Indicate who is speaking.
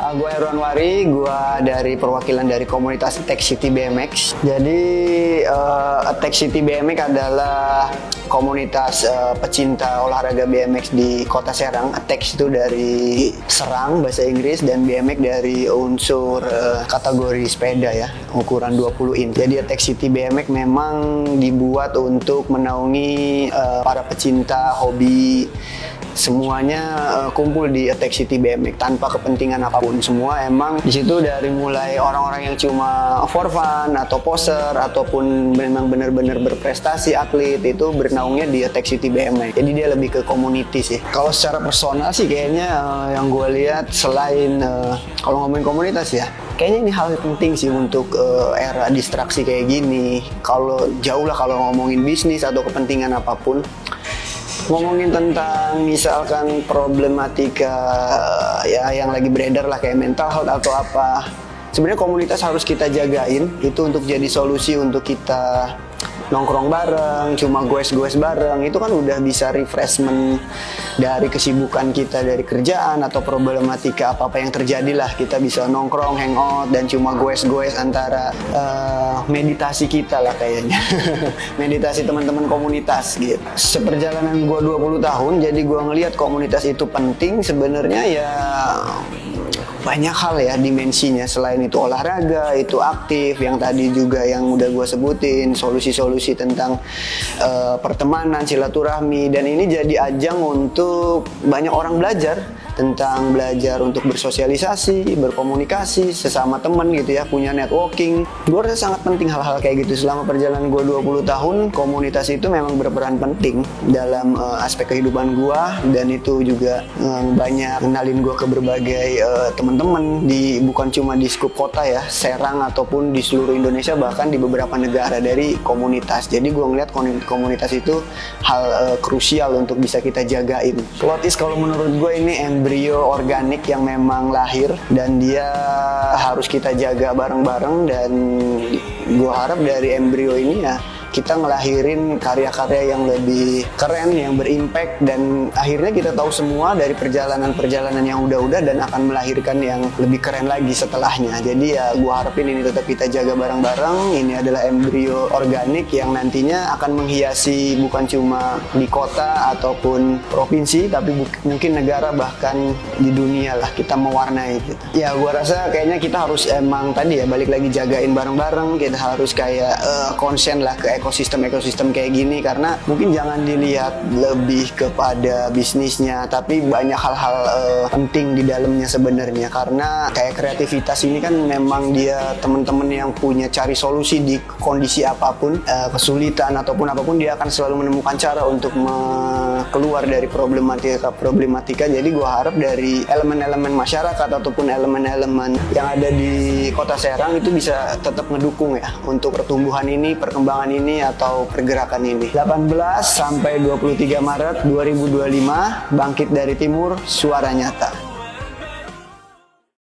Speaker 1: Gue Erwan Wari, gue dari perwakilan dari komunitas Attack City BMX. Jadi Attack City BMX adalah komunitas pecinta olahraga BMX di Kota Serang. Attack itu dari serang bahasa Inggris dan BMX dari unsur kategori sepeda ya, ukuran 20 in. Jadi Attack City BMX memang dibuat untuk menaungi para pecinta hobi. Semuanya kumpul di Attack City BMX tanpa kepentingan apapun. Semua emang di situ dari mulai orang-orang yang cuma for fun atau poser ataupun memang benar-benar berprestasi atlet itu bernaungnya di Attack City BMX. Jadi dia lebih ke community sih. Kalau secara personal sih kayaknya yang gue lihat selain kalau ngomongin komunitas ya, kayaknya ini hal yang penting sih untuk era distraksi kayak gini. Kalau jauh lah kalau ngomongin bisnis atau kepentingan apapun. Ngomongin tentang misalkan problematika ya yang lagi beredar lah kayak mental health atau apa, sebenarnya komunitas harus kita jagain itu untuk jadi solusi untuk kita nongkrong bareng, cuma goes-goes bareng, itu kan udah bisa refreshment dari kesibukan kita dari kerjaan atau problematika apa-apa yang terjadi lah. Kita bisa nongkrong, hangout, dan cuma goes-goes antara meditasi kita lah kayaknya. Meditasi teman-teman komunitas gitu. Seperjalanan gue 20 tahun, jadi gue ngelihat komunitas itu penting sebenarnya ya. Banyak hal ya dimensinya, selain itu olahraga, itu aktif, yang tadi juga yang udah gue sebutin, solusi-solusi tentang pertemanan, silaturahmi, dan ini jadi ajang untuk banyak orang belajar untuk bersosialisasi, berkomunikasi sesama teman gitu ya, punya networking. Gue rasa sangat penting hal-hal kayak gitu. Selama perjalanan gue 20 tahun, komunitas itu memang berperan penting dalam aspek kehidupan gue, dan itu juga banyak kenalin gue ke berbagai teman-teman bukan cuma di skup kota ya, Serang ataupun di seluruh Indonesia, bahkan di beberapa negara dari komunitas. Jadi gue ngeliat komunitas itu hal krusial untuk bisa kita jagain. Plotis kalau menurut gue ini embrio organik yang memang lahir dan dia harus kita jaga bareng-bareng, dan gue harap dari embrio ini ya kita ngelahirin karya-karya yang lebih keren, yang berimpact, dan akhirnya kita tahu semua dari perjalanan-perjalanan yang udah-udah dan akan melahirkan yang lebih keren lagi setelahnya. Jadi ya gue harapin ini tetap kita jaga bareng-bareng. Ini adalah embrio organik yang nantinya akan menghiasi bukan cuma di kota ataupun provinsi, tapi mungkin negara, bahkan di dunia lah kita mewarnai gitu. Ya gue rasa kayaknya kita harus emang tadi ya balik lagi jagain bareng-bareng. Kita harus kayak konsen lah ke ekosistem kayak gini, karena mungkin jangan dilihat lebih kepada bisnisnya, tapi banyak hal-hal penting di dalamnya sebenarnya. Karena kayak kreativitas ini kan memang dia teman-teman yang punya cari solusi di kondisi apapun, kesulitan ataupun apapun, dia akan selalu menemukan cara untuk keluar dari problematika. Jadi gue harap dari elemen-elemen masyarakat ataupun elemen-elemen yang ada di Kota Serang itu bisa tetap ngedukung ya untuk pertumbuhan ini, perkembangan ini, atau pergerakan ini. 18 sampai 23 Maret 2025, Bangkit dari Timur, Suara Nyata.